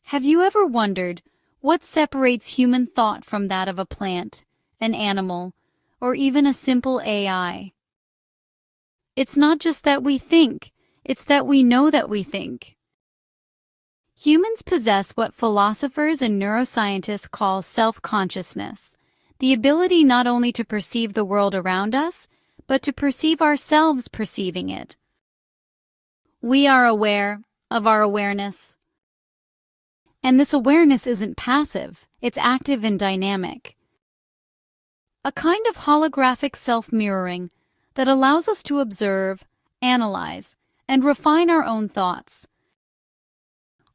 Have you ever wondered what separates human thought from that of a plant, an animal, or even a simple AI? It's not just that we think, it's that we know that we think. Humans possess what philosophers and neuroscientists call self-consciousness, the ability not only to perceive the world around us, but to perceive ourselves perceiving it. We are aware of our awareness. And this awareness isn't passive, it's active and dynamic. A kind of holographic self-mirroring that allows us to observe, analyze, and refine our own thoughts.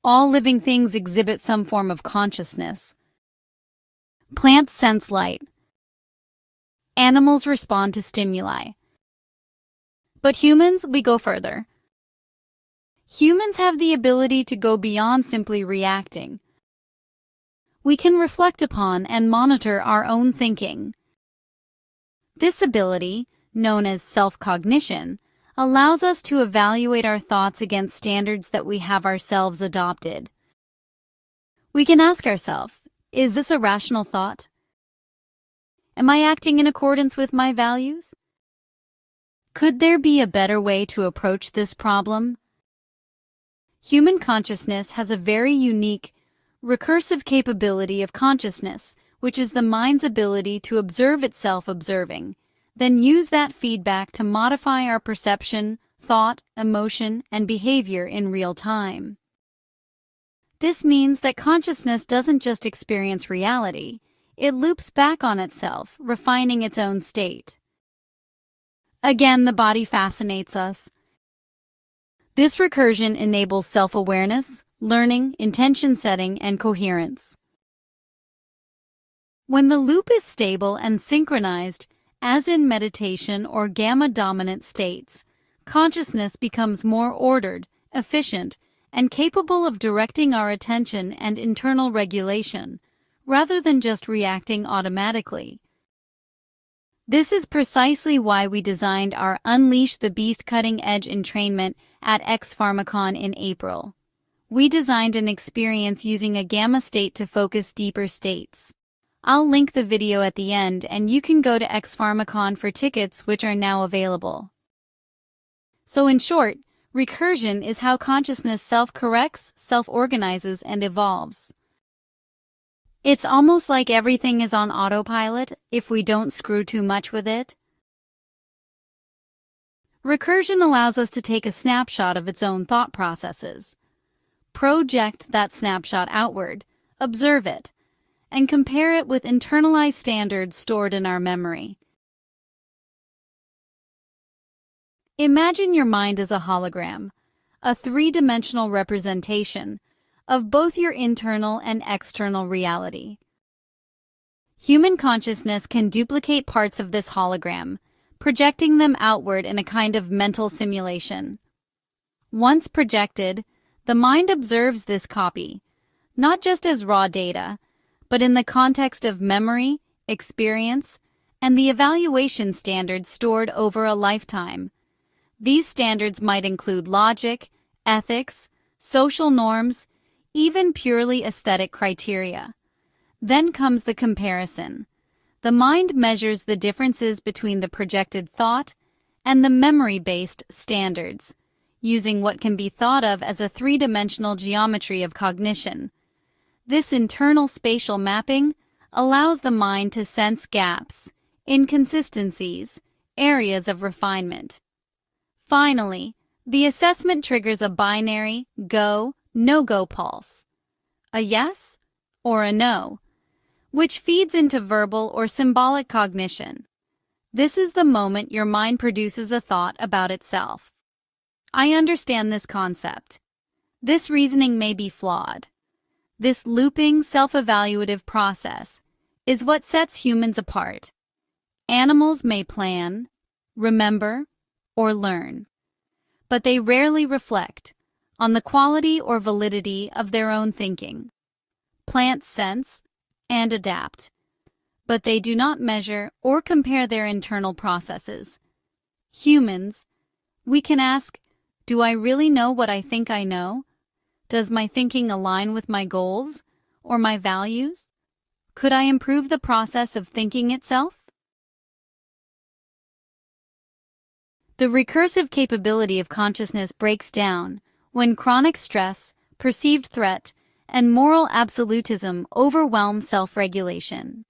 All living things exhibit some form of consciousness. Plants sense light. Animals respond to stimuli. But humans, we go further. Humans have the ability to go beyond simply reacting. We can reflect upon and monitor our own thinking. This ability, known as self-cognition, allows us to evaluate our thoughts against standards that we have ourselves adopted. We can ask ourselves, is this a rational thought? Am I acting in accordance with my values? Could there be a better way to approach this problem? Human consciousness has a very unique, recursive capability of consciousness, which is the mind's ability to observe itself observing, then use that feedback to modify our perception, thought, emotion, and behavior in real time. This means that consciousness doesn't just experience reality, it loops back on itself, refining its own state. Again, the body fascinates us. This recursion enables self-awareness, learning, intention setting, and coherence. When the loop is stable and synchronized, as in meditation or gamma-dominant states, consciousness becomes more ordered, efficient, and capable of directing our attention and internal regulation, rather than just reacting automatically. This is precisely why we designed our Unleash the Beast cutting-edge entrainment at ExPharmacon in April. We designed an experience using a gamma state to focus deeper states. I'll link the video at the end and you can go to ExPharmacon for tickets which are now available. So in short, recursion is how consciousness self-corrects, self-organizes, and evolves. It's almost like everything is on autopilot if we don't screw too much with it. Recursion allows us to take a snapshot of its own thought processes, project that snapshot outward, observe it, and compare it with internalized standards stored in our memory. Imagine your mind as a hologram, a three-dimensional representation of both your internal and external reality. Human consciousness can duplicate parts of this hologram, projecting them outward in a kind of mental simulation. Once projected, the mind observes this copy, not just as raw data, but in the context of memory, experience, and the evaluation standards stored over a lifetime. These standards might include logic, ethics, social norms, even purely aesthetic criteria. Then comes the comparison. The mind measures the differences between the projected thought and the memory-based standards, using what can be thought of as a three-dimensional geometry of cognition. This internal spatial mapping allows the mind to sense gaps, inconsistencies, areas of refinement. Finally, the assessment triggers a binary go, no-go pulse, a yes or a no, which feeds into verbal or symbolic cognition. This is the moment your mind produces a thought about itself. I understand this concept. This reasoning may be flawed. This looping, self-evaluative process is what sets humans apart. Animals may plan, remember, or learn, but they rarely reflect on the quality or validity of their own thinking. Plants sense and adapt, but they do not measure or compare their internal processes. Humans, we can ask, do I really know what I think I know? Does my thinking align with my goals or my values? Could I improve the process of thinking itself? The recursive capability of consciousness breaks down when chronic stress, perceived threat, and moral absolutism overwhelm self-regulation.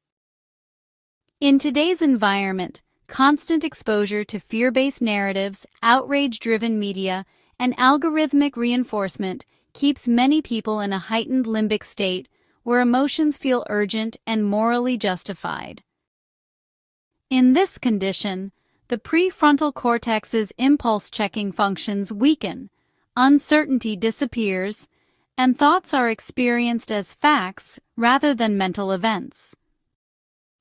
In today's environment, constant exposure to fear-based narratives, outrage-driven media, and algorithmic reinforcement keeps many people in a heightened limbic state where emotions feel urgent and morally justified. In this condition, the prefrontal cortex's impulse-checking functions weaken, uncertainty disappears, and thoughts are experienced as facts rather than mental events.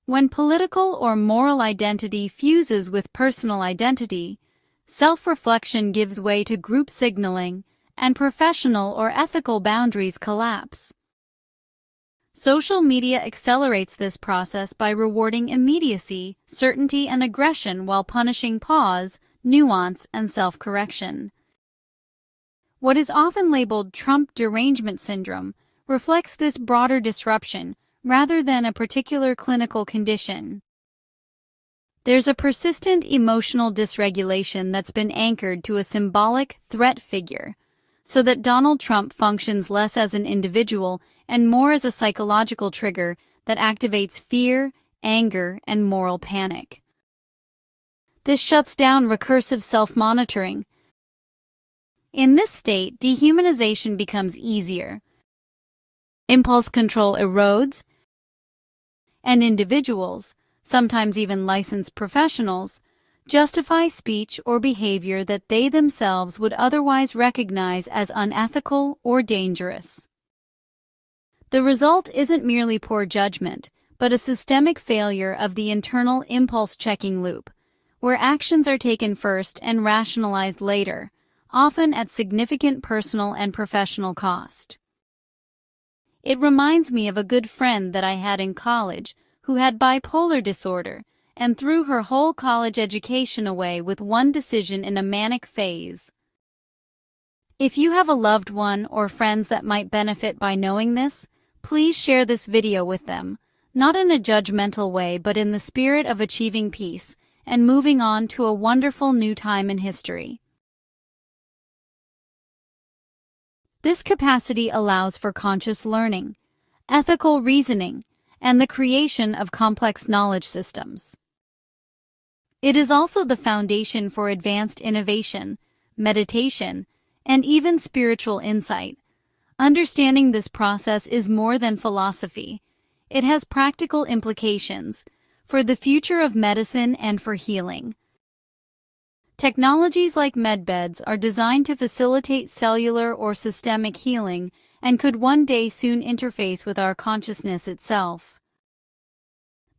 When political or moral identity fuses with personal identity, self-reflection gives way to group signaling, and professional or ethical boundaries collapse. Social media accelerates this process by rewarding immediacy, certainty, and aggression while punishing pause, nuance, and self-correction. What is often labeled Trump derangement syndrome reflects this broader disruption rather than a particular clinical condition. There's a persistent emotional dysregulation that's been anchored to a symbolic threat figure, so that Donald Trump functions less as an individual and more as a psychological trigger that activates fear, anger, and moral panic. This shuts down recursive self-monitoring. In this state, dehumanization becomes easier. Impulse control erodes, and individuals, sometimes even licensed professionals, justify speech or behavior that they themselves would otherwise recognize as unethical or dangerous. The result isn't merely poor judgment, but a systemic failure of the internal impulse-checking loop, where actions are taken first and rationalized later, often at significant personal and professional cost. It reminds me of a good friend that I had in college who had bipolar disorder and threw her whole college education away with one decision in a manic phase. If you have a loved one or friends that might benefit by knowing this, please share this video with them, not in a judgmental way but in the spirit of achieving peace and moving on to a wonderful new time in history. This capacity allows for conscious learning, ethical reasoning, and the creation of complex knowledge systems. It is also the foundation for advanced innovation, meditation, and even spiritual insight. Understanding this process is more than philosophy. It has practical implications for the future of medicine and for healing. Technologies like medbeds are designed to facilitate cellular or systemic healing and could one day soon interface with our consciousness itself.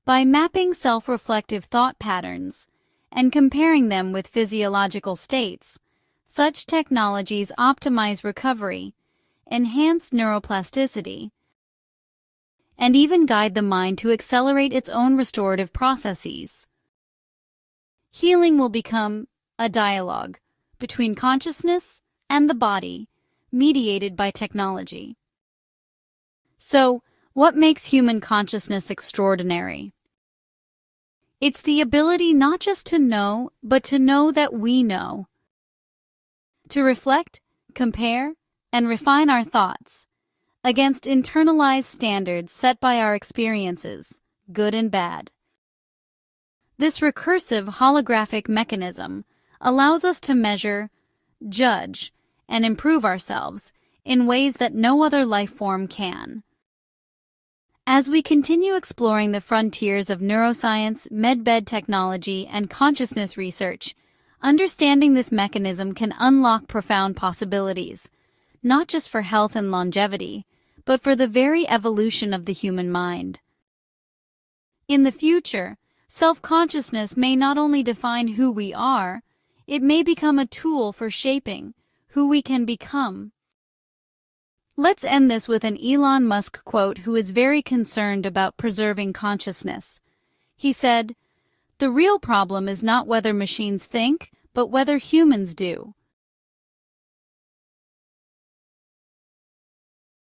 By mapping self-reflective thought patterns and comparing them with physiological states, such technologies optimize recovery, enhance neuroplasticity, and even guide the mind to accelerate its own restorative processes. Healing will become a dialogue between consciousness and the body, mediated by technology. So, what makes human consciousness extraordinary? It's the ability not just to know, but to know that we know. To reflect, compare, and refine our thoughts against internalized standards set by our experiences, good and bad. This recursive holographic mechanism allows us to measure, judge, and improve ourselves in ways that no other life form can. As we continue exploring the frontiers of neuroscience, medbed technology, and consciousness research, understanding this mechanism can unlock profound possibilities, not just for health and longevity, but for the very evolution of the human mind. In the future, self-consciousness may not only define who we are, it may become a tool for shaping who we can become. Let's end this with an Elon Musk quote who is very concerned about preserving consciousness. He said, "The real problem is not whether machines think, but whether humans do."